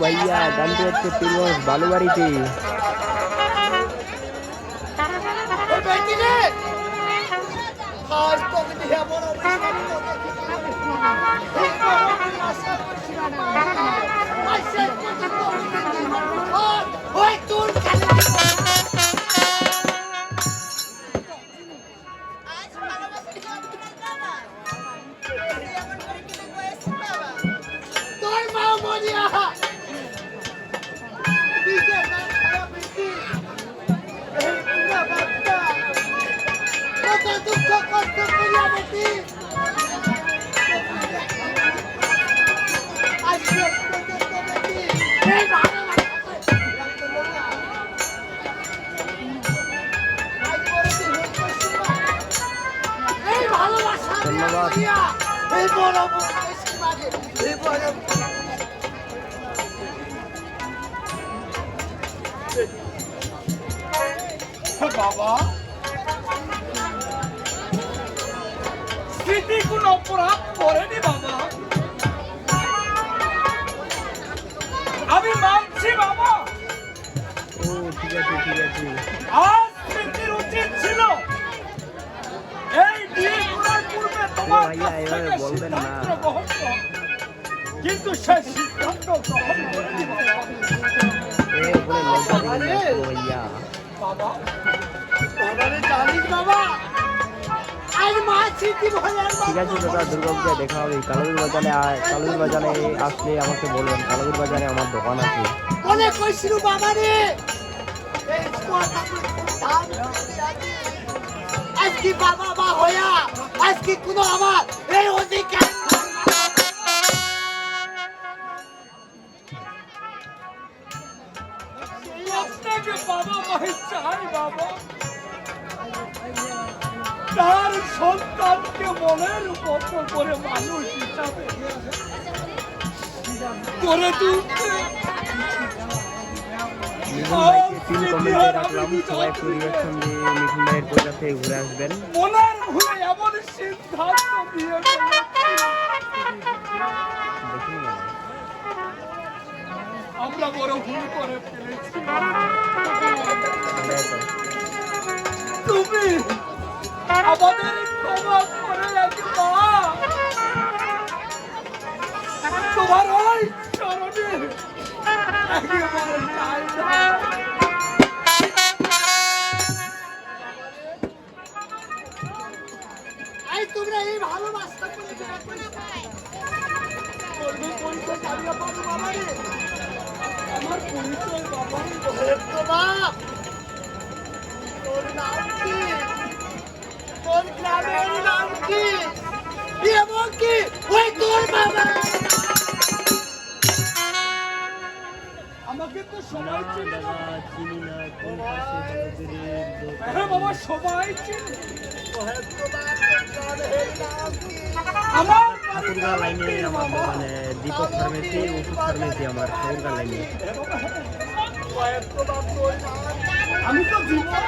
ভাইয়া গানটি হচ্ছে পীরগঞ্জ বালুবাড়িতে। বাবা স্মৃতি কোন অপরাধ করেনি বাবা, আমি মানছি বাবা। ও ঠিক আছে ঠিক আছে। আজ স্মৃতির উচিত ছিল এই বিয়ে করার পূর্বে তোমার কাছ থেকে সিদ্ধান্ত গ্রহণ করা, কিন্তু সেই সিদ্ধান্ত গ্রহণ করেনি বাবা। ভাইয়া বাবা বাবারে জানিস বাবা আজ মা স্মৃতি ভোলার ঠিক আছে দাদা, দুর্গাপূজায় দেখা হবে। কালুর বাজারে আসলে আমাকে বলবেন। কালুর বাজারে আমার দোকান আছে। মনে কইছিল বাবা রে আজকে বাবা মা হইয়া আজকে কোনো আমার এই অধিকার আপনাকে বাবা মাই চাই বাবা, তার সন্তানকে মনের মতো করে মানুষ হিসাবে করে তুলতে। মিঠুন ভাইকে পিন কমেন্টে রাখলাম, সবাই একটু রিয়াকশন দিয়ে মিঠুন ভাইয়ের পয়সা থেকে ঘুরে আসবেন। মনের ভুলে এমন সিদ্ধান্ত দিয়ে আমরা বড় ভুল করে ফেলেছি। তুমি আমাদের ক্ষমা করে রাখবা, তোমার ওই চরণে একেবারে চাই না। তোমরা এই ভালোবাসা করে আমার পরিচয় বাবা তোর নাম কি, তোর গ্রামের নাম কি, এবং কি ওই তোর বাবা আমাকে তো সবাই চিনে না। চিনি না কোন হ্যাঁ বাবা সবাই চিনে। আমার ঠাকুরগা লাইনে আমার মানে দীপক ফার্মেসি, ওষুধ ফার্মেসি আমার ঠাকুরগা লাইনে। আমি তো জীবন